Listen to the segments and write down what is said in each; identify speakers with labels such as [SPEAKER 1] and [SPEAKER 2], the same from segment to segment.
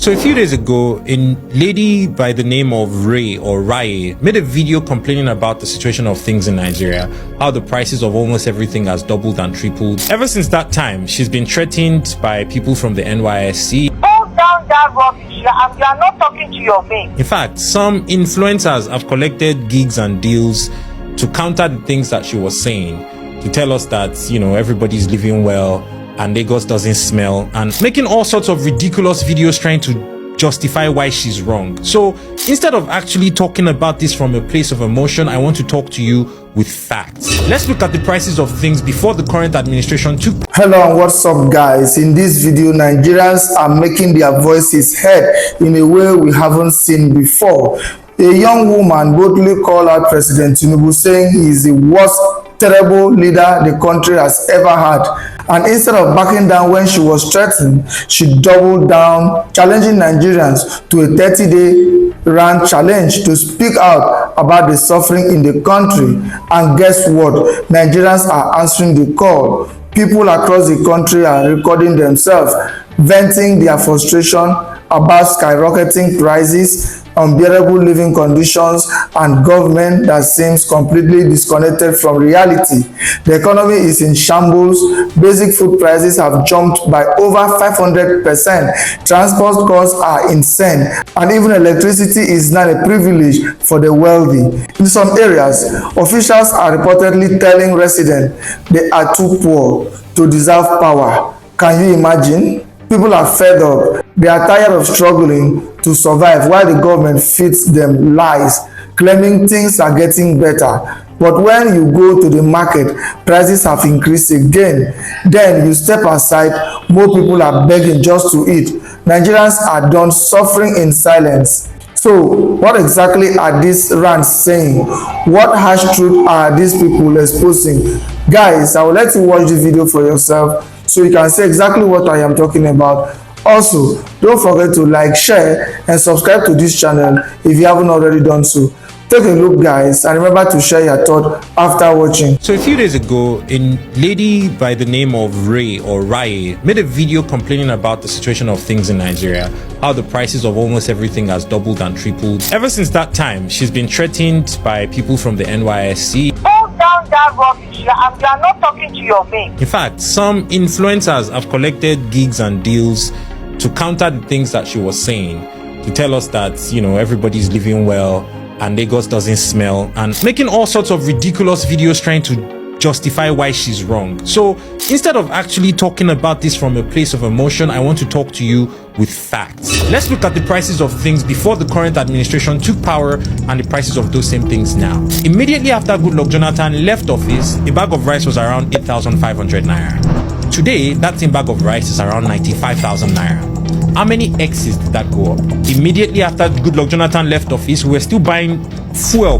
[SPEAKER 1] So a few days ago, a lady by the name of Rai made a video complaining about the situation of things in Nigeria, how the prices of almost everything has doubled and tripled. Ever since that time, she's been threatened by people from the Nysc.
[SPEAKER 2] Hold down that rubbish, you are not talking to your mate.
[SPEAKER 1] In fact, some influencers have collected gigs and deals to counter the things that she was saying, to tell us that, everybody's living well and Lagos doesn't smell, and making all sorts of ridiculous videos trying to justify why she's wrong. So instead of actually talking about this from a place of emotion, I want to talk to you with facts. Let's look at the prices of things before the current administration took.
[SPEAKER 3] Hello and what's up guys? In this video, Nigerians are making their voices heard in a way we haven't seen before. A young woman boldly called out President Tinubu, saying he is the worst terrible leader the country has ever had, and instead of backing down when she was threatened, she doubled down, challenging Nigerians to a 30-day rant challenge to speak out about the suffering in the country. And guess what? Nigerians are answering the call. People across the country are recording themselves, venting their frustration about skyrocketing prices, unbearable living conditions, and government that seems completely disconnected from reality. The economy is in shambles. Basic food prices have jumped by over 500%. Transport costs are insane, and even electricity is not a privilege for the wealthy. In some areas, officials are reportedly telling residents they are too poor to deserve power. Can you imagine? People are fed up. They are tired of struggling to survive while the government feeds them lies, claiming things are getting better. But when you go to the market, prices have increased again. Then you step aside, more people are begging just to eat. Nigerians are done suffering in silence. So, what exactly are these rants saying? What harsh truth are these people exposing? Guys, I will let you watch the video for yourself so you can see exactly what I am talking about. Also, don't forget to like, share, and subscribe to this channel if you haven't already done so. Take a look guys, and remember to share your thought after watching.
[SPEAKER 1] So a few days ago, a lady by the name of Rai made a video complaining about the situation of things in Nigeria, how the prices of almost everything has doubled and tripled. Ever since that time, she's been threatened by people from the Nysc.
[SPEAKER 2] Hold down that rubbish, you are not talking to your mate.
[SPEAKER 1] In fact, some influencers have collected gigs and deals to counter the things that she was saying, to tell us that, everybody's living well and Lagos doesn't smell, and making all sorts of ridiculous videos trying to justify why she's wrong. So instead of actually talking about this from a place of emotion, I want to talk to you with facts. Let's look at the prices of things before the current administration took power and the prices of those same things now. Immediately after Goodluck Jonathan left office, a bag of rice was around 8,500 naira. Today, that same bag of rice is around 95,000 naira. How many X's did that go up? Immediately after Goodluck Jonathan left office, we were still buying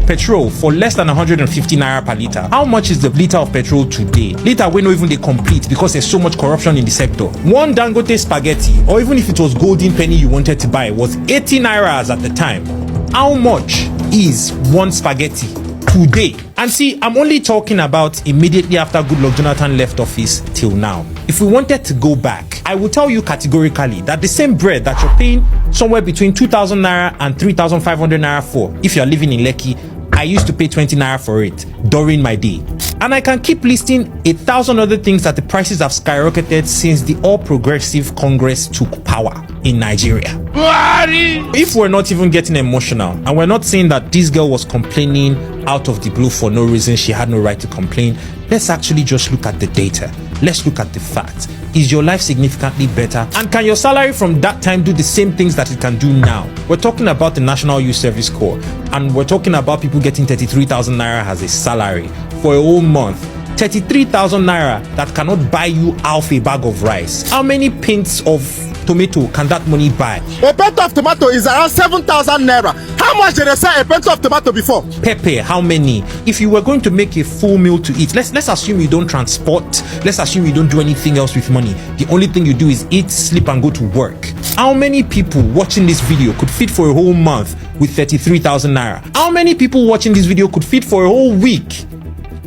[SPEAKER 1] petrol for less than 150 naira per litre. How much is the litre of petrol today? Later, we know even they complete because there's so much corruption in the sector. One Dangote spaghetti, or even if it was golden penny you wanted to buy, was 80 nairas at the time. How much is one spaghetti today? And see, I'm only talking about immediately after Goodluck Jonathan left office till now. If we wanted to go back, I will tell you categorically that the same bread that you're paying somewhere between 2,000 naira and 3,500 naira for, if you're living in Lekki, I used to pay 20 naira for it during my day. And I can keep listing 1,000 other things that the prices have skyrocketed since the All Progressive Congress took power in Nigeria. If we're not even getting emotional, and we're not saying that this girl was complaining out of the blue for no reason, she had no right to complain, let's actually just look at the data. Let's look at the facts. Is your life significantly better? And can your salary from that time do the same things that it can do now? We're talking about the National Youth Service Corps, and we're talking about people getting 33,000 naira as a salary for a whole month. 33,000 naira that cannot buy you half a bag of rice. How many pints of tomato can that money buy?
[SPEAKER 4] A pint of tomato is around 7,000 naira. How much did they sell a pint of tomato before?
[SPEAKER 1] Pepper, how many? If you were going to make a full meal to eat, let's assume you don't transport, let's assume you don't do anything else with money. The only thing you do is eat, sleep, and go to work. How many people watching this video could feed for a whole month with 33,000 naira? How many people watching this video could feed for a whole week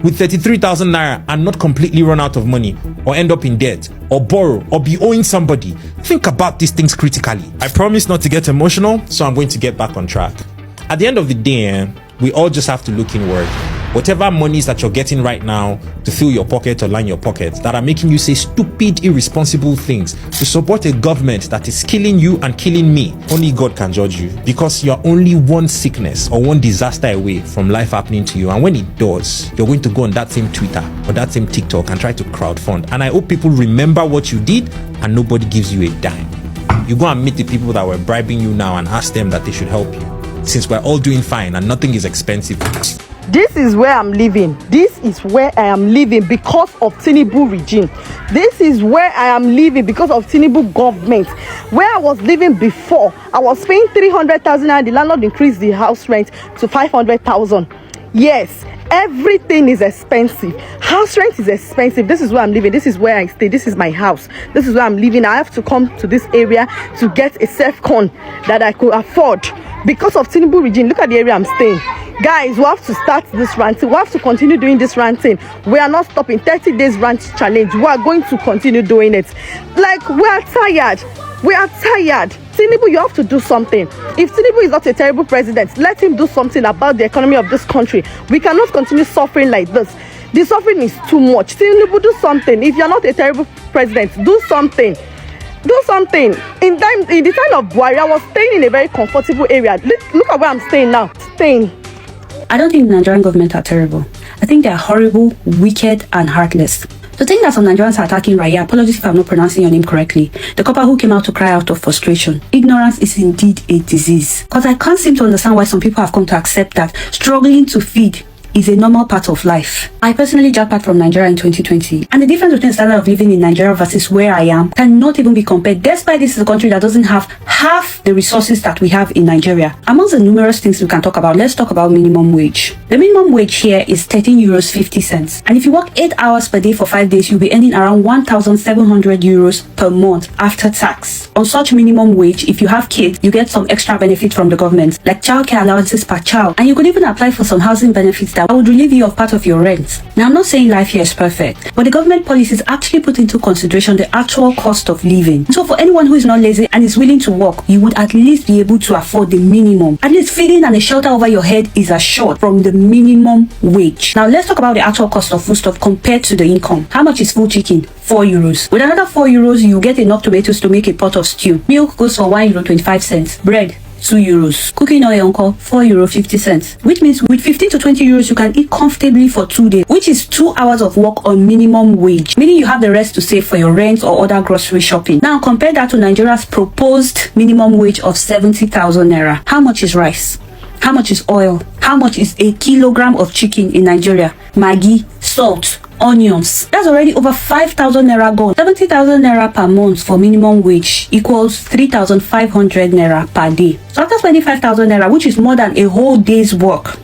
[SPEAKER 1] with 33,000 naira and not completely run out of money or end up in debt or borrow or be owing somebody? Think about these things critically. I promise not to get emotional, so I'm going to get back on track. At the end of the day, we all just have to look inward. Whatever monies that you're getting right now to fill your pocket or line your pockets that are making you say stupid, irresponsible things to support a government that is killing you and killing me, only God can judge you, because you're only one sickness or one disaster away from life happening to you. And when it does, you're going to go on that same Twitter or that same TikTok and try to crowdfund. And I hope people remember what you did and nobody gives you a dime. You go and meet the people that were bribing you now and ask them that they should help you, since we're all doing fine and nothing is expensive.
[SPEAKER 5] This is where I'm living. This is where I am living because of Tinubu regime. This is where I am living because of Tinubu government. Where I was living before, I was paying 300,000 and the landlord increased the house rent to 500,000. Yes, everything is expensive. House rent is expensive. This is where I'm living. This is where I stay. This is my house. This is where I'm living. I have to come to this area to get a self-con that I could afford because of Tinubu regime. Look at the area I'm staying. Guys, we have to start this ranting. We have to continue doing this ranting. We are not stopping. 30 days rant challenge. We are going to continue doing it. Like, we are tired. We are tired. Tinubu, you have to do something. If Tinubu is not a terrible president, let him do something about the economy of this country. We cannot continue suffering like this. The suffering is too much. Tinubu, do something. If you're not a terrible president, do something. Do something. In the time of Buhari, I was staying in a very comfortable area. Look at where I'm staying now.
[SPEAKER 6] I don't think the Nigerian government are terrible. I think they are horrible, wicked, and heartless. To think that some Nigerians are attacking Raya, apologies if I'm not pronouncing your name correctly, the copper who came out to cry out of frustration. Ignorance is indeed a disease. Because I can't seem to understand why some people have come to accept that struggling to feed is a normal part of life. I personally jackpot from Nigeria in 2020, and the difference between the standard of living in Nigeria versus where I am cannot even be compared, despite this is a country that doesn't have half the resources that we have in Nigeria. Amongst the numerous things we can talk about, let's talk about minimum wage. The minimum wage here is 13 euros 50 cents, and if you work 8 hours per day for 5 days, you'll be earning around 1,700 euros per month after tax. On such minimum wage, if you have kids, you get some extra benefits from the government, like childcare allowances per child, and you could even apply for some housing benefits that would relieve you of part of your rent. Now, I'm not saying life here is perfect, but the government policies actually put into consideration the actual cost of living. So for anyone who is not lazy and is willing to work, you would at least be able to afford the minimum. At least feeding and a shelter over your head is assured from the minimum wage. Now, let's talk about the actual cost of foodstuff compared to the income. How much is full chicken? 4 euros. With another 4 euros, you get enough tomatoes to make a pot of stew. Milk goes for 1 euro 25 cents. Bread, 2 euros. Cooking oil uncle, 4 euro 50 cents. Which means with 15 to 20 euros, you can eat comfortably for 2 days, which is 2 hours of work on minimum wage, meaning you have the rest to save for your rent or other grocery shopping. Now, compare that to Nigeria's proposed minimum wage of 70,000 naira. How much is rice? How much is oil? How much is a kilogram of chicken in Nigeria? Maggi, salt, onions. That's already over 5,000 naira gone. 70,000 naira per month for minimum wage equals 3,500 naira per day. So after spending 5,000 naira, which is more than a whole day's work,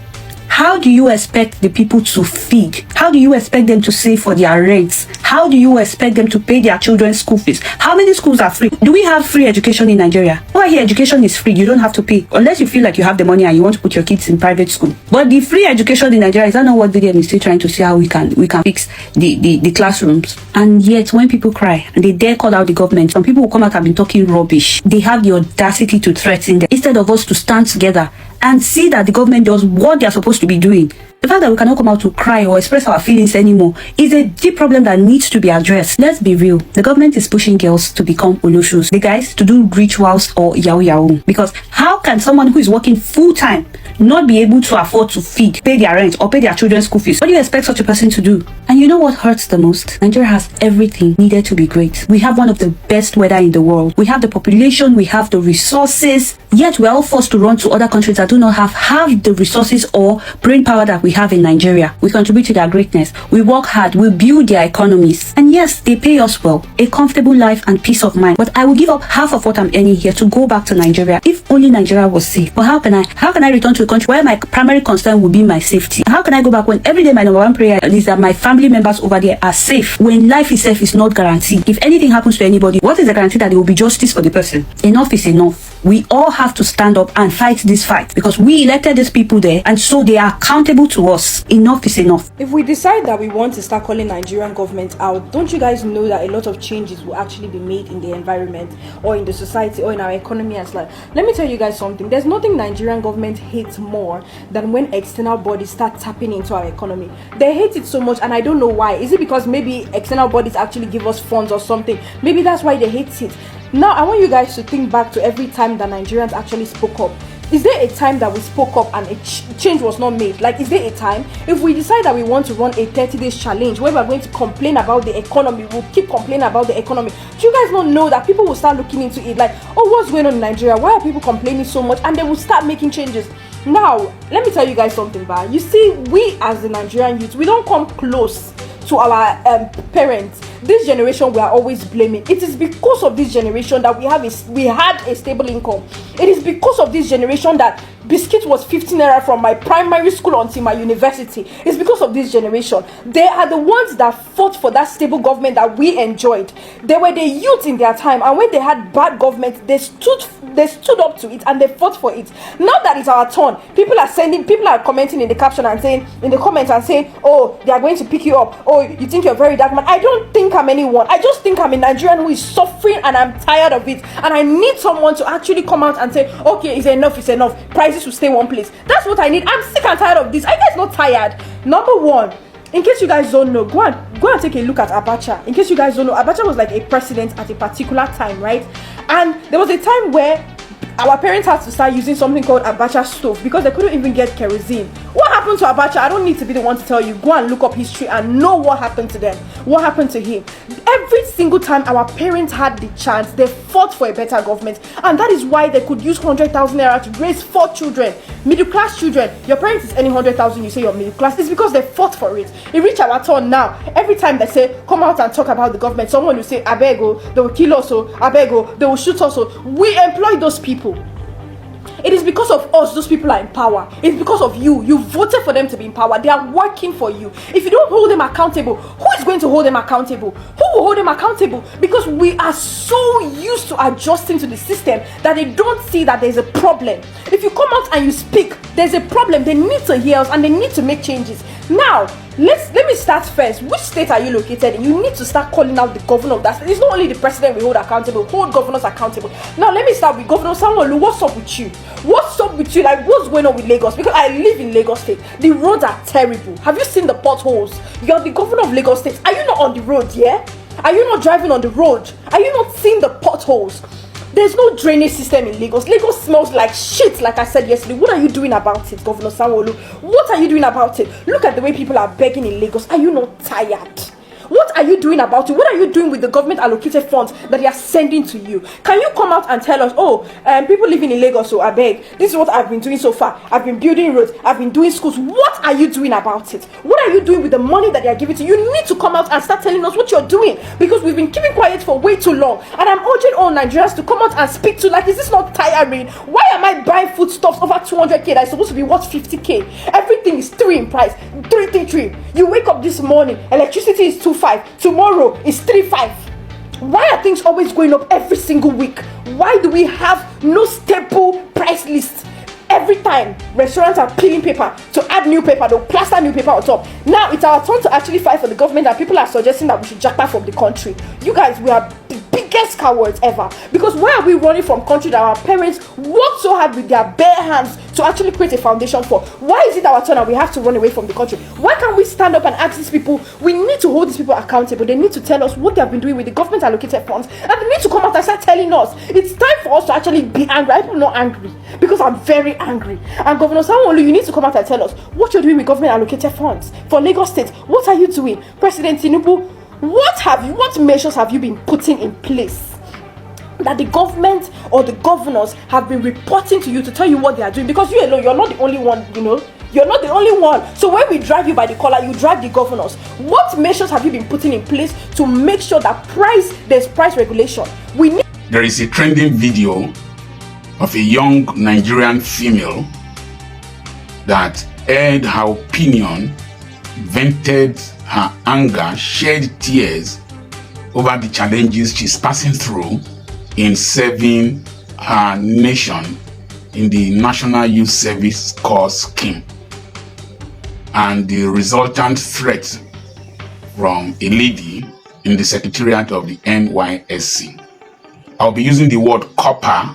[SPEAKER 6] how do you expect the people to feed? How do you expect them to save for their rents? How do you expect them to pay their children's school fees? How many schools are free? Do we have free education in Nigeria? Why here education is free? You don't have to pay unless you feel like you have the money and you want to put your kids in private school. But the free education in Nigeria, is that not what VDM is still trying to see how we can fix the classrooms? And yet when people cry and they dare call out the government, some people who come out have been talking rubbish. They have the audacity to threaten them instead of us to stand together and see that the government does what they are supposed to be doing. The fact that we cannot come out to cry or express our feelings anymore is a deep problem that needs to be addressed. Let's be real. The government is pushing girls to become oloshus, the guys to do rituals or yahoo. Because how can someone who is working full-time not be able to afford to feed, pay their rent, or pay their children's school fees? What do you expect such a person to do? And you know what hurts the most? Nigeria has everything needed to be great. We have one of the best weather in the world. We have the population, we have the resources, yet we're all forced to run to other countries that do not have half the resources or brain power that we have in Nigeria. We contribute to their greatness. We work hard. We build their economies. And yes, they pay us well. A comfortable life and peace of mind. But I will give up half of what I'm earning here to go back to Nigeria if only Nigeria was safe. But how can I return to a country where my primary concern will be my safety? How can I go back when every day my number one prayer is that my family members over there are safe, when life itself is not guaranteed? If anything happens to anybody, what is the guarantee that there will be justice for the person? Enough is enough. We all have to stand up and fight this fight because we elected these people there, and so they are accountable to us. Enough is enough.
[SPEAKER 7] If we decide that we want to start calling Nigerian government out, don't you guys know that a lot of changes will actually be made in the environment or in the society or in our economy as well? Let me tell you guys something. There's nothing Nigerian government hates more than when external bodies start tapping into our economy. They hate it so much, and I don't know why. Is it because maybe external bodies actually give us funds or something? Maybe that's why they hate it. Now, I want you guys to think back to every time that Nigerians actually spoke up. Is there a time that we spoke up and a change was not made? Like, is there a time? If we decide that we want to run a 30 days challenge where we're going to complain about the economy, we'll keep complaining about the economy. Do you guys not know that people will start looking into it like, oh, what's going on in Nigeria? Why are people complaining so much? And they will start making changes. Now, let me tell you guys something, Ba. You see, we as the Nigerian youth, we don't come close to our parents. This generation we are always blaming. It is because of this generation that we had a stable income. It is because of this generation that biscuit was 15 naira from my primary school until my university. It's because of this generation. They are the ones that fought for that stable government that we enjoyed. They were the youth in their time, and when they had bad government, they stood up to it and they fought for it. Now that it's our turn, people are commenting in the caption and saying, in the comments and saying, oh, they are going to pick you up. Oh, you think you're very dark man. I don't think I'm anyone. I just think I'm a Nigerian who is suffering and I'm tired of it. And I need someone to actually come out and say, okay, it's enough. Prices will stay one place. That's what I need. I'm sick and tired of this. Are you guys not tired? Number one, in case you guys don't know, go and take a look at Abacha. In case you guys don't know, Abacha was like a president at a particular time, right? And there was a time where our parents had to start using something called Abacha stove because they couldn't even get kerosene. What happened to Abacha? I don't need to be the one to tell you. Go and look up history and know what happened to them. What happened to him? Every single time our parents had the chance, they fought for a better government. And that is why they could use 100,000 naira to raise 4 children. Middle class children. Your parents is earning 100,000, you say you're middle class. It's because they fought for it. It reached our turn now. Every time they say, come out and talk about the government, someone will say, Abego, they will kill us, Abego, they will shoot us. We employ those people. It is because of us those people are in power. It's because of you. You voted for them to be in power. They are working for you. If you don't hold them accountable, who is going to hold them accountable? Who will hold them accountable? Because we are so used to adjusting to the system that they don't see that there's a problem. If you come out and you speak, there's a problem. They need to hear us and they need to make changes. Now, let me start first. Which state are you located in? You need to start calling out the governor of that state. It's not only the president we hold accountable, hold governors accountable. Now let me start with Governor Sanwo-Olu. What's up with you? What's up with you? Like, what's going on with Lagos? Because I live in Lagos State. The roads are terrible. Have you seen the potholes? You're the governor of Lagos State. Are you not on the road, yeah? Are you not driving on the road? Are you not seeing the potholes? There's no drainage system in Lagos. Lagos smells like shit, like I said yesterday. What are you doing about it, Governor Sanwo-Olu? What are you doing about it? Look at the way people are begging in Lagos. Are you not tired? What are you doing about it? What are you doing with the government allocated funds that they are sending to you? Can you come out and tell us, people living in Lagos, so I beg, this is what I've been doing so far. I've been building roads, I've been doing schools. What are you doing about it? What are you doing with the money that they are giving to you? You need to come out and start telling us what you're doing, because we've been keeping quiet for way too long. And I'm urging all Nigerians to come out and speak to, like, is this not tiring? Why am I buying foodstuffs over 200k that is supposed to be worth 50k? Everything is 3 in price, 333. You wake up this morning, electricity is 2.5. Tomorrow is 3.5. Why are things always going up every single week? Why do we have no stable price list? Every time restaurants are peeling paper to add new paper, they'll plaster new paper on top. Now it's our turn to actually fight for the government, and people are suggesting that we should jack back from the country. You guys, we are the biggest cowards ever. Because why are we running from country that our parents worked so hard with their bare hands to actually create a foundation for? Why is it our turn and we have to run away from the country? Why can't we stand up and ask these people? We need to hold these people accountable. They need to tell us what they have been doing with the government allocated funds, and they need to come out and start telling us. It's time for us to actually be angry. I'm not angry because I'm very angry. And Governor Sanwo-Olu, you need to come out and tell us what you're doing with government allocated funds for Lagos State. What are you doing? President Tinubu, what measures have you been putting in place that the government or the governors have been reporting to you to tell you what they are doing? Because you alone, you're not the only one, you're not the only one. So when we drive you by the collar, you drive the governors. What measures have you been putting in place to make sure that there's price regulation?
[SPEAKER 8] There is a trending video of a young Nigerian female that aired her opinion, vented her anger, shed tears over the challenges she's passing through in serving her nation in the National Youth Service Corps scheme and the resultant threat from a lady in the secretariat of the NYSC. I'll be using the word copper,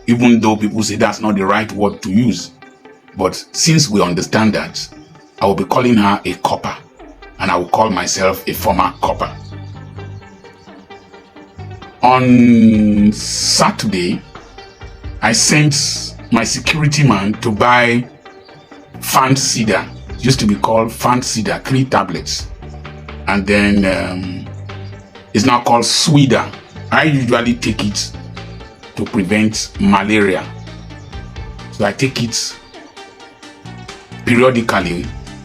[SPEAKER 8] even though people say that's not the right word to use. But since we understand that, I will be calling her a copper, and I will call myself a former copper. On Saturday, I sent my security man to buy Fancida. It used to be called Fancida, 3 tablets. And then it's now called Swida. I usually take it to prevent malaria. So I take it periodically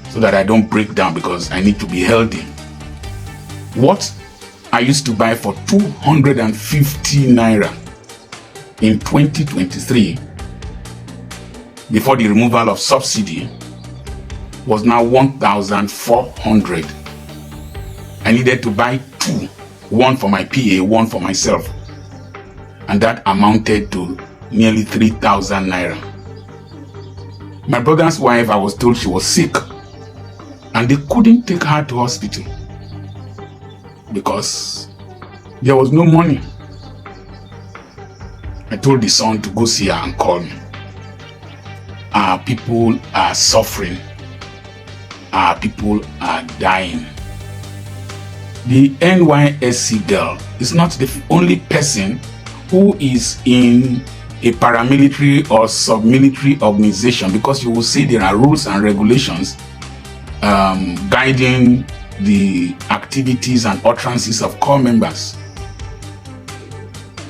[SPEAKER 8] so that I don't break down because I need to be healthy. What I used to buy for 250 naira in 2023 before the removal of subsidy was now 1,400. I needed to buy 2, one for my PA, one for myself, and that amounted to nearly 3,000 naira. My brother's wife, I was told she was sick, and they couldn't take her to hospital because there was no money. I told the son to go see her and call me. Our people are suffering. Our people are dying. The NYSC girl is not the only person who is in a paramilitary or sub-military organization, because you will see there are rules and regulations guiding the activities and utterances of corps members.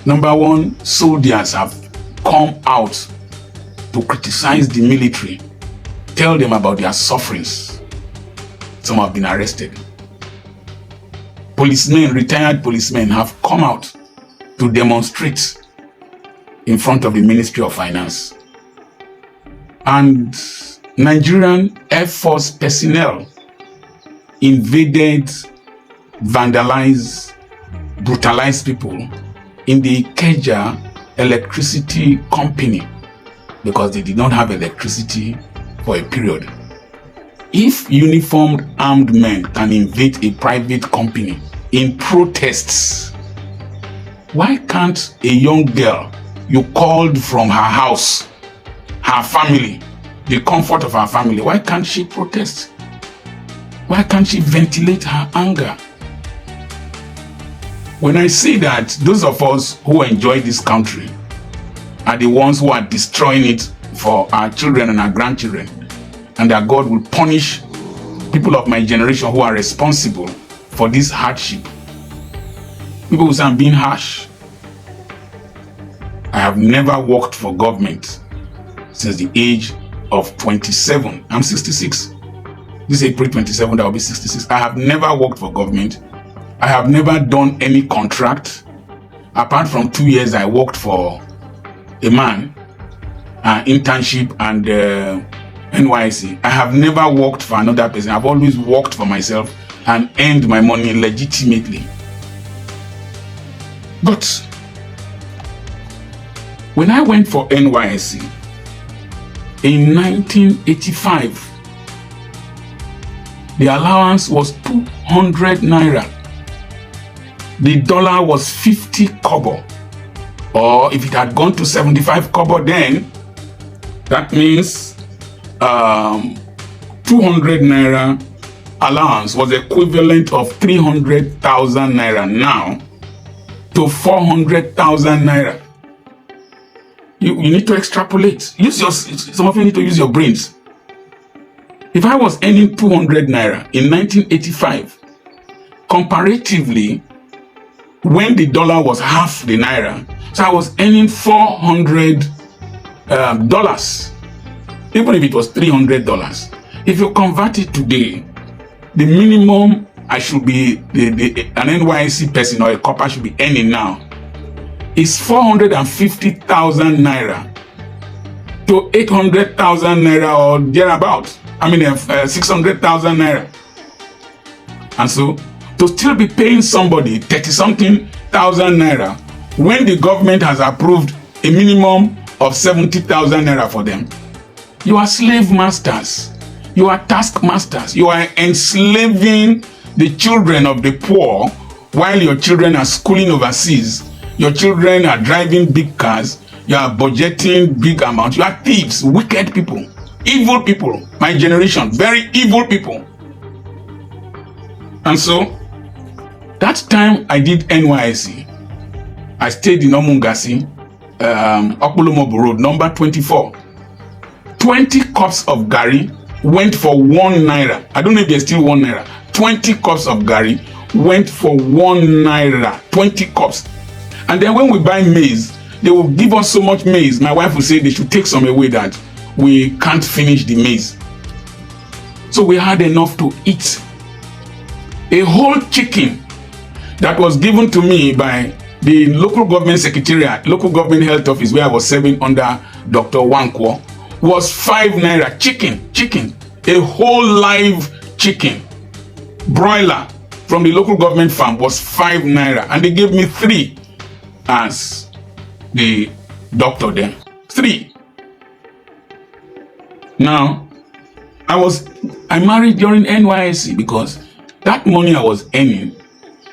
[SPEAKER 8] Number one, soldiers have come out to criticize the military, tell them about their sufferings. Some have been arrested. Policemen, retired policemen have come out to demonstrate in front of the Ministry of Finance. And Nigerian Air Force personnel invaded, vandalized, brutalized people in the Ikeja electricity company because they did not have electricity for a period. If uniformed armed men can invade a private company in protests, why can't a young girl you called from her house, her family, the comfort of her family, why can't she protest? Why can't she ventilate her anger? When I say that, those of us who enjoy this country are the ones who are destroying it for our children and our grandchildren, and that God will punish people of my generation who are responsible for this hardship. People will say I'm being harsh. I have never worked for government since the age of 27. I'm 66. This April 27, that will be 66. I have never worked for government. I have never done any contract. Apart from 2 years, I worked for a man, internship and NYSC. I have never worked for another person. I've always worked for myself and earned my money legitimately. But when I went for NYSC in 1985, the allowance was 200 naira. The dollar was 50 kobo. Or if it had gone to 75 kobo then, that means 200 naira allowance was equivalent of 300,000 naira now to 400,000 naira. You need to extrapolate. Some of you need to use your brains. If I was earning 200 naira in 1985, comparatively, when the dollar was half the naira, so I was earning $400, even if it was $300. If you convert it today, the minimum I should be, an NYSC person or a corper should be earning now is 450,000 naira to 800,000 naira or thereabout. 600,000 naira. And so, to still be paying somebody 30-something thousand naira when the government has approved a minimum of 70,000 naira for them. You are slave masters. You are taskmasters. You are enslaving the children of the poor while your children are schooling overseas. Your children are driving big cars. You are budgeting big amounts. You are thieves, wicked people, evil people. My generation, very evil people. And so, that time I did NYSC. I stayed in Omungasi, Okpolomobo Road, number 24. 20 cups of gari went for 1 naira. I don't know if there's still 1 naira. 20 cups of gari went for 1 naira. 20 cups. And then when we buy maize, they will give us so much maize. My wife will say they should take some away that we can't finish the maize. So we had enough to eat. A whole chicken that was given to me by the local government secretariat, local government health office where I was serving under Dr. Wankwo, was 5 naira. Chicken. A whole live chicken, broiler from the local government farm was 5 naira. And they gave me 3 as the doctor then. 3. Now, I married during NYSC because that money I was earning,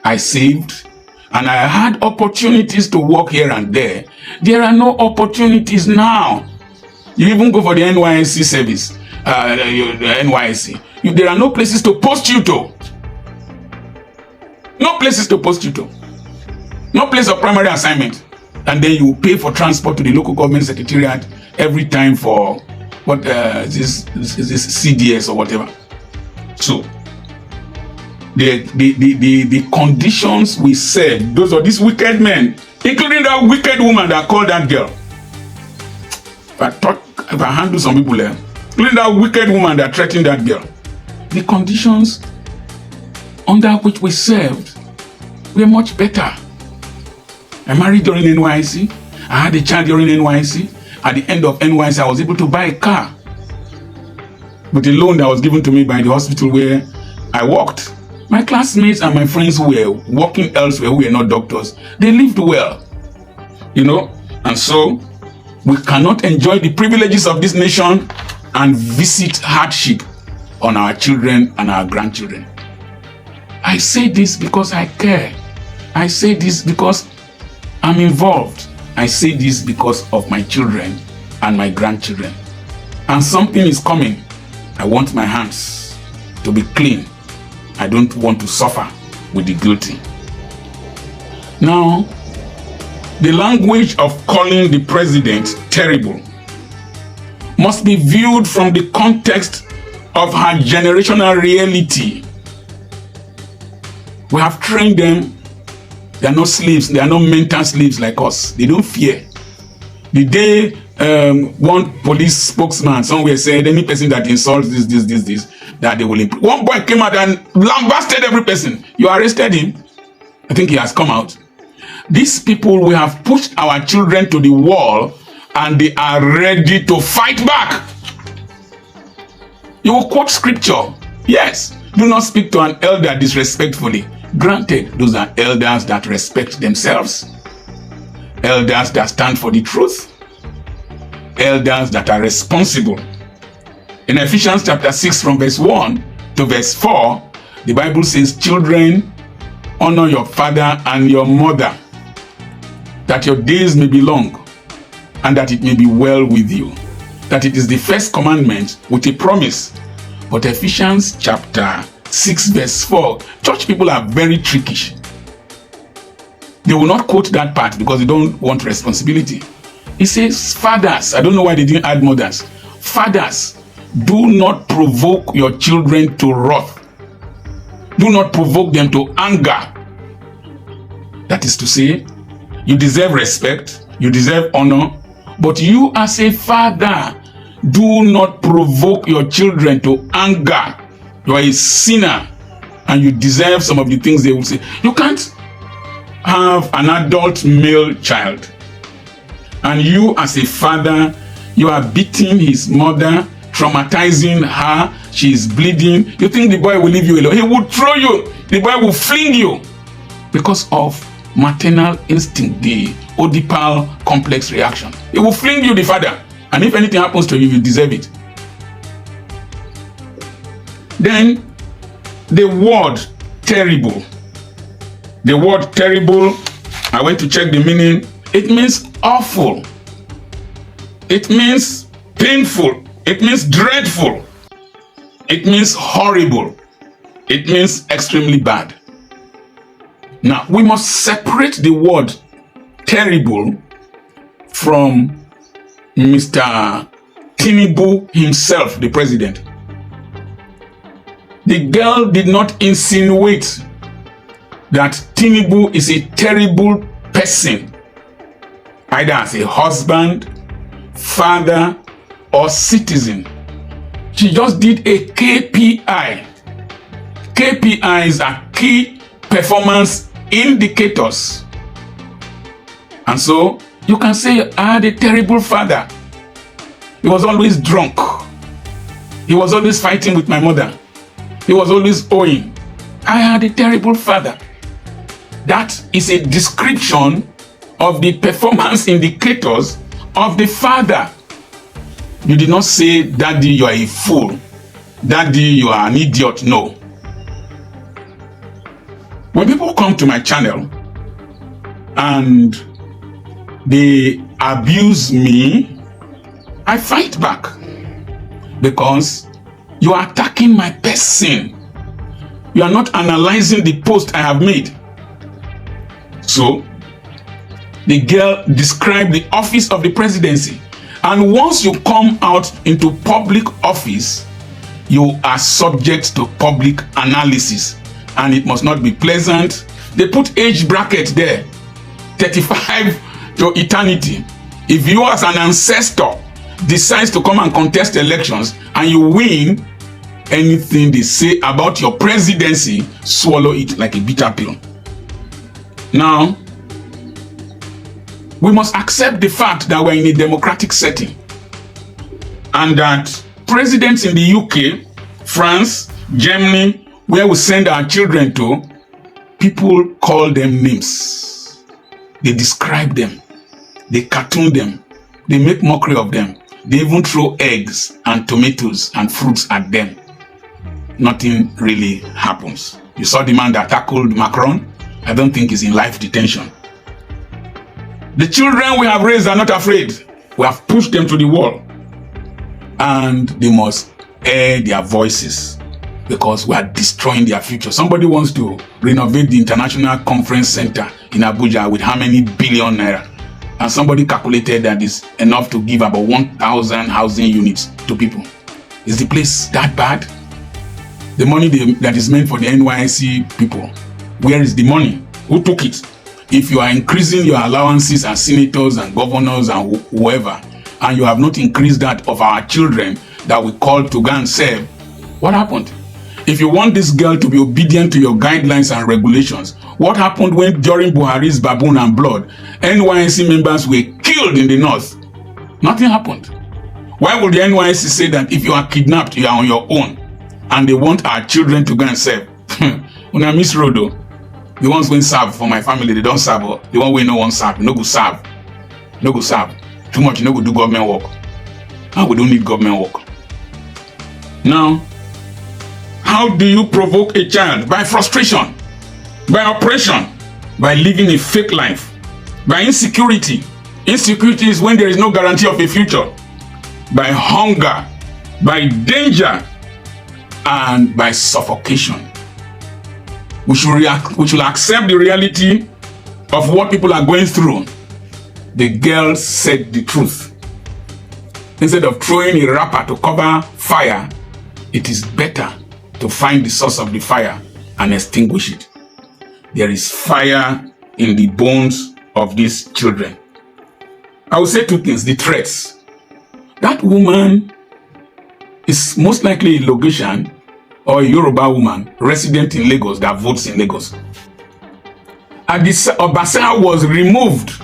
[SPEAKER 8] I saved, and I had opportunities to work here and there. There are no opportunities now. You even go for the NYSC service, the NYSC. There are no places to post you to. No places to post you to. No place of primary assignment. And then you pay for transport to the local government secretariat every time for what this CDS or whatever. So the conditions we said, those are these wicked men, including that wicked woman that called that girl. If I handle some people there, including that wicked woman that threatened that girl, the conditions under which we served were much better. I married during NYSC. I had a child during NYSC. At the end of NYSC, I was able to buy a car with a loan that was given to me by the hospital where I worked. My classmates and my friends who were working elsewhere, who were not doctors, they lived well, you know. And so we cannot enjoy the privileges of this nation and visit hardship on our children and our grandchildren. I say this because I care. I say this because I'm involved. I say this because of my children and my grandchildren. And something is coming. I want my hands to be clean. I don't want to suffer with the guilty. Now, the language of calling the president terrible must be viewed from the context of her generational reality. We have trained them. They are not slaves. They are not mental slaves like us. They don't fear. The day one police spokesman somewhere said any person that insults this, that they will improve. One boy came out and lambasted every person. You arrested him. I think he has come out. These people, we have pushed our children to the wall and they are ready to fight back. You will quote scripture. Yes. Do not speak to an elder disrespectfully. Granted, those are elders that respect themselves. Elders that stand for the truth. Elders that are responsible. In Ephesians chapter 6 from verse 1 to verse 4, the Bible says, children, honor your father and your mother, that your days may be long, and that it may be well with you. That it is the first commandment with a promise. But Ephesians chapter 6 verse 4, church people are very trickish. They will not quote that part because they don't want responsibility. It says, fathers, I don't know why they didn't add mothers. Fathers, do not provoke your children to wrath. Do not provoke them to anger. That is to say, you deserve respect, you deserve honor, but you as a father, do not provoke your children to anger. You are a sinner and you deserve some of the things they will say. You can't have an adult male child and you as a father, you are beating his mother, traumatizing her, she is bleeding. You think the boy will leave you alone? He will throw you. The boy will fling you because of maternal instinct, the Oedipal complex reaction. It will fling you the father, and if anything happens to you, you deserve it. Then the word terrible. The word terrible, I went to check the meaning. It means awful. It means painful. It means dreadful. It means horrible. It means extremely bad. Now, we must separate the word terrible from Mr. Tinubu himself, the president. The girl did not insinuate that Tinubu is a terrible person, either as a husband, father, or citizen. She just did a KPI. KPIs are key performance indicators. And so you can say, I had a terrible father. He was always drunk. He was always fighting with my mother. He was always owing. I had a terrible father. That is a description of the performance indicators of the father. You did not say, Daddy, you are a fool. Daddy, you are an idiot. No. When people come to my channel and they abuse me, I fight back, because you are attacking my person. You are not analyzing the post I have made. So, the girl described the office of the presidency. And once you come out into public office, you are subject to public analysis. And it must not be pleasant. They put age bracket there, 35 to eternity. If you as an ancestor decides to come and contest elections and you win, anything they say about your presidency, swallow it like a bitter pill. Now, we must accept the fact that we're in a democratic setting and that presidents in the UK, France, Germany, where we send our children to, people call them names. They describe them. They cartoon them. They make mockery of them. They even throw eggs and tomatoes and fruits at them. Nothing really happens. You saw the man that tackled Macron? I don't think he's in life detention. The children we have raised are not afraid. We have pushed them to the wall. And they must air their voices, because we are destroying their future. Somebody wants to renovate the International Conference Center in Abuja with how many billion naira? And somebody calculated that it's enough to give about 1,000 housing units to people. Is the place that bad? The money that is meant for the Nysc people, where is the money? Who took it? If you are increasing your allowances as senators and governors and whoever, and you have not increased that of our children that we call to go and serve, what happened? If you want this girl to be obedient to your guidelines and regulations, what happened when during Buhari's baboon and blood, NYSC members were killed in the north? Nothing happened. Why would the NYSC say that if you are kidnapped, you are on your own, and they want our children to go and serve? Una miss Rodo. The ones when serve for my family, they don't serve. The one we no one serve, no go serve. No go serve. Too much, no go do government work. And we don't need government work. Now, how do you provoke a child? By frustration, by oppression, by living a fake life, by insecurity. Insecurity is when there is no guarantee of a future. By hunger, by danger, and by suffocation. We should accept the reality of what people are going through. The girl said the truth. Instead of throwing a wrapper to cover fire, it is better to find the source of the fire and extinguish it. There is fire in the bones of these children. I will say two things. The threats. That woman is most likely a Lagosian or a Yoruba woman resident in Lagos that votes in Lagos. Obasa was removed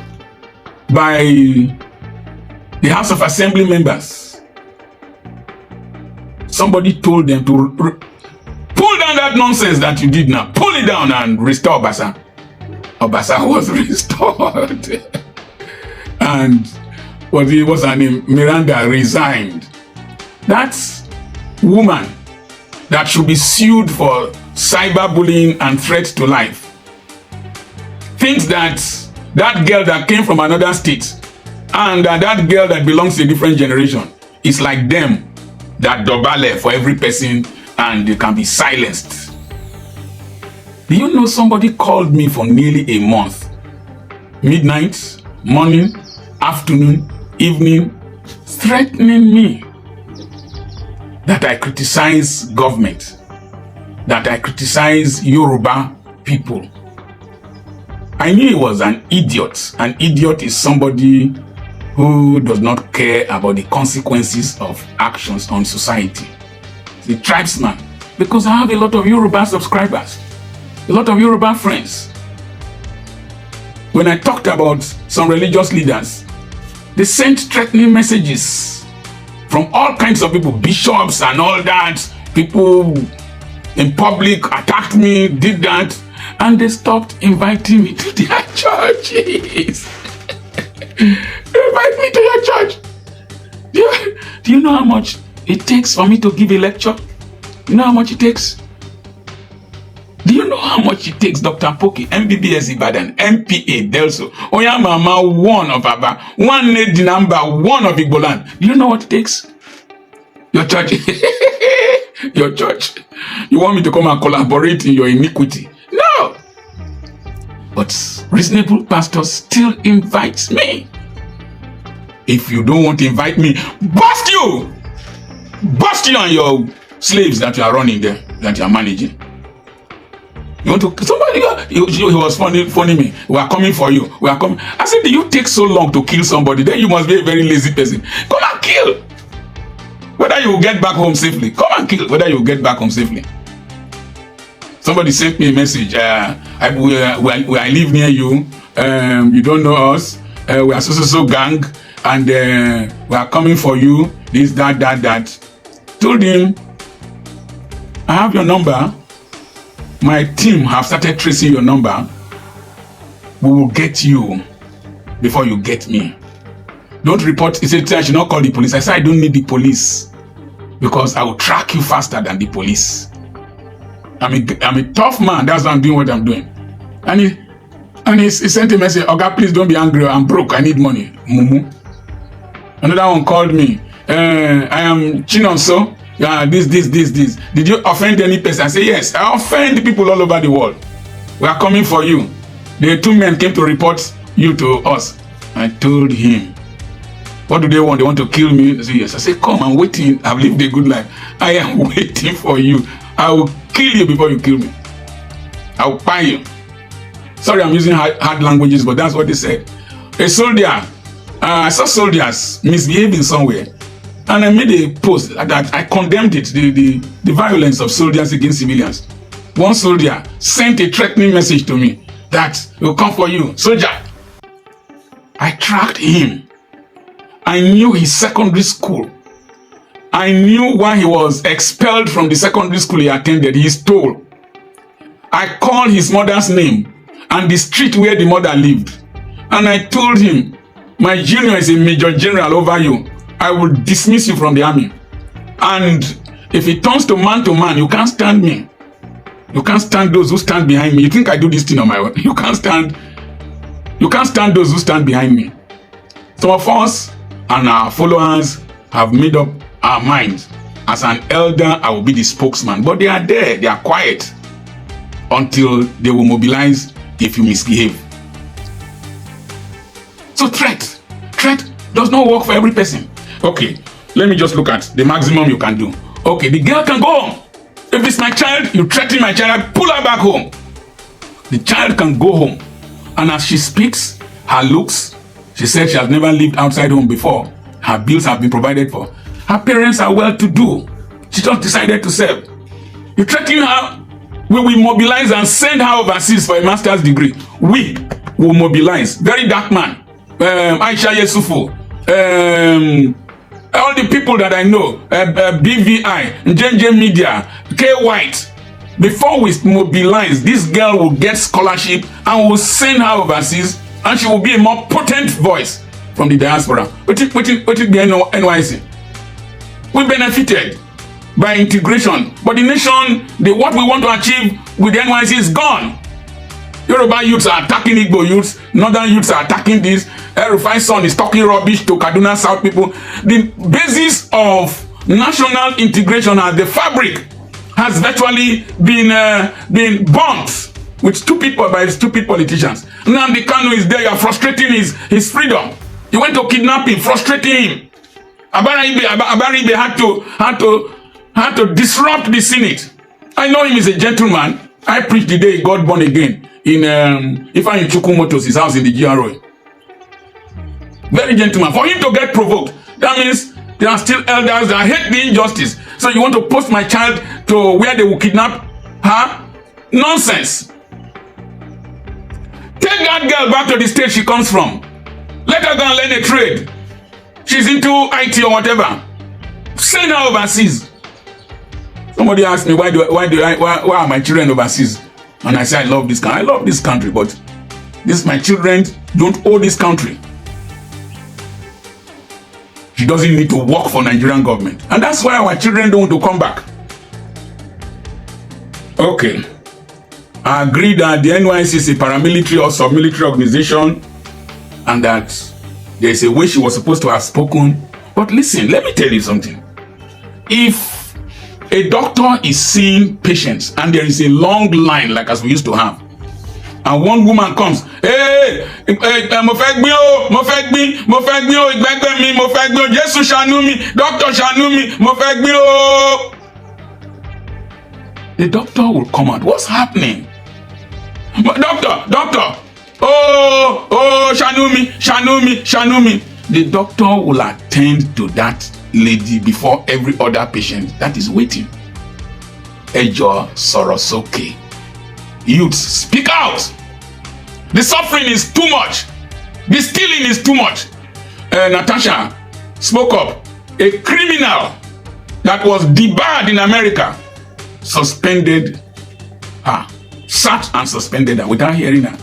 [SPEAKER 8] by the House of Assembly members. Somebody told them to pull down that nonsense that you did now. Pull it down and restore Obasa. Obasa was restored. and what's her name? Miranda resigned. That woman that should be sued for cyberbullying and threat to life thinks that that girl that came from another state and that girl that belongs to a different generation is like them that dobale for every person and they can be silenced. Do you know somebody called me for nearly a month? Midnight, morning, afternoon, evening, threatening me that I criticize government, that I criticize Yoruba people. I knew he was an idiot. An idiot is somebody who does not care about the consequences of actions on society. He's a tribesman. Because I have a lot of Yoruba subscribers, a lot of Yoruba friends. When I talked about some religious leaders, they sent threatening messages from all kinds of people, bishops and all that. People in public attacked me, did that, and they stopped inviting me to their churches. Invite me to your church. Do you know how much it takes for me to give a lecture? You know how much it takes? Do you know how much it takes, Dr. Poki, MBBS Ibadan, MPA Delso, Oya Mama 1 of Aba, 1 lady number 1 of Igboland? Do you know what it takes? Your church. Your church. You want me to come and collaborate in your iniquity? No. But reasonable pastors still invites me. If you don't want to invite me, bust you! Bust you and your slaves that you are running there, that you are managing. You want to, somebody, he was funny me. We are coming for you. We are coming. I said, do you take so long to kill somebody? Then you must be a very lazy person. Come and kill. Whether you will get back home safely. Come and kill. Whether you will get back home safely. Somebody sent me a message. I live near you. You don't know us. We are so gang. And we are coming for you. This, that. Told him, I have your number. My team have started tracing your number. We will get you before you get me. Don't report. He said, I should not call the police. I said, I don't need the police because I will track you faster than the police. I'm a tough man. That's why I'm doing what I'm doing. And he sent a message, okay, please don't be angry. I'm broke. I need money. Mumu. Another one called me. I am Chinonso. This. Did you offend any person? I say, yes, I offend people all over the world. We are coming for you. The 2 men came to report you to us. I told him, what do they want? They want to kill me? They say, yes. I say, come, I'm waiting. I've lived a good life. I am waiting for you. I will kill you before you kill me. I will buy you. Sorry, I'm using hard languages, but that's what they said. A soldier, I saw soldiers misbehaving somewhere. And I made a post that I condemned it, the violence of soldiers against civilians. One soldier sent a threatening message to me that he will come for you. Soldier, I tracked him. I knew his secondary school. I knew why he was expelled from the secondary school he attended. He stole. I called his mother's name and the street where the mother lived. And I told him, my junior is a major general over you. I will dismiss you from the army. And if it turns to man, you can't stand me. You can't stand those who stand behind me. You think I do this thing on my own? You can't stand those who stand behind me. Some of us and our followers have made up our minds. As an elder, I will be the spokesman. But they are there. They are quiet until they will mobilize if you misbehave. So threat does not work for every person. Okay, let me just look at the maximum you can do. Okay, the girl can go home. If it's my child, you threaten my child, I pull her back home. The child can go home. And as she speaks, her looks, she said she has never lived outside home before. Her bills have been provided for. Her parents are well-to-do. She just decided to serve. You threaten her, we will mobilize and send her overseas for a master's degree. We will mobilize. Very dark man. Aisha Yesufu. All the people that I know, BVI, JJ Media, K White, before we mobilize, this girl will get scholarship and we'll send her overseas and she will be a more potent voice from the diaspora. What is the NYC? We benefited by integration, but the nation, what we want to achieve with the NYC is gone. Yoruba youths are attacking Igbo youths, Northern youths are attacking this. El-Rufai's son is talking rubbish to Kaduna South people. The basis of national integration as the fabric has virtually been burnt with stupid by stupid politicians. Nnamdi Kanu is there, you are frustrating his freedom. You went to kidnap him, frustrating him. Abaribe had to disrupt the Senate. I know him as a gentleman. I preached the day he got born again in Ifeanyi Chukwumoto's house in the GRA. Very gentleman. For him to get provoked, that means there are still elders that hate the injustice. So you want to post my child to where they will kidnap her? Nonsense. Take that girl back to the state she comes from. Let her go and learn a trade. She's into IT or whatever. Send her overseas. Somebody asked me why are my children overseas? And I say I love this country. I love this country, but my children don't owe this country. She doesn't need to work for Nigerian government. And that's why our children don't want to come back. Okay. I agree that the NYC is a paramilitary or sub-military organization and that there's a way she was supposed to have spoken. But listen, let me tell you something. If a doctor is seeing patients and there is a long line like as we used to have, and one woman comes, hey, mo fẹ́ gbin o, ìgbẹ́gbẹ́ mi, mo fẹ́ gbin o, Jésù ṣàánú mi, doctor ṣàánú mi, mo fẹ́ gbin o. The doctor will come out. What's happening? Doctor, oh, ṣàánú mi. The doctor will attend to that lady before every other patient that is waiting. Ẹjọ́ sọ̀rọ̀ sókè. Youths, speak out. The suffering is too much. The stealing is too much. Natasha spoke up. A criminal that was debarred in America suspended her, sat and suspended her without hearing her.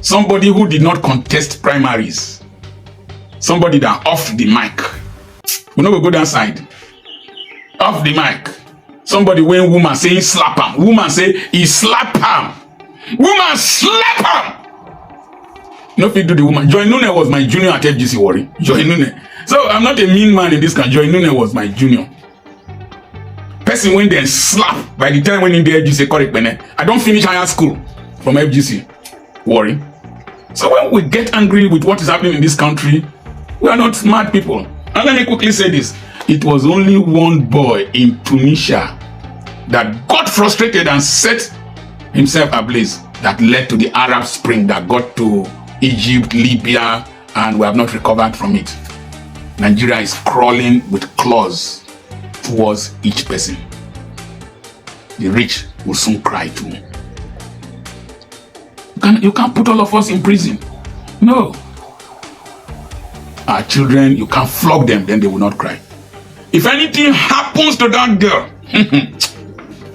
[SPEAKER 8] Somebody who did not contest primaries. Somebody that off the mic. We no go that side. Off the mic. Somebody when woman say slap him. Woman say he slap him. Woman slap him. No fit do the woman. Joy Nune was my junior at FGC Warri. Joy Nune. So I'm not a mean man in this country. Joy Nune was my junior. Person when they slap by the time when in the FGC correct bene. I don't finish higher school from FGC Warri. So when we get angry with what is happening in this country, we are not smart people. And let me quickly say this. It was only one boy in Tunisia that got frustrated and set himself ablaze that led to the Arab Spring that got to Egypt, Libya, and we have not recovered from it. Nigeria is crawling with claws towards each person. The rich will soon cry too. You can't put all of us in prison. No. Our children, you can't flog them, then they will not cry. If anything happens to that girl,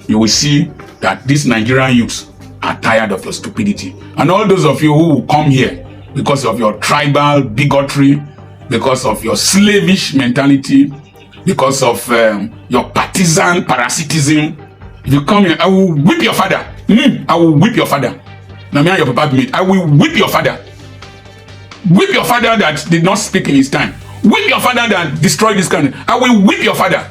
[SPEAKER 8] you will see that these Nigerian youths are tired of your stupidity. And all those of you who will come here because of your tribal bigotry, because of your slavish mentality, because of your partisan parasitism, if you come here, I will whip your father. I will whip your father. Now me and your papa meet. I will whip your father. Whip your father that did not speak in his time. Whip your father that destroyed this country. I will whip your father.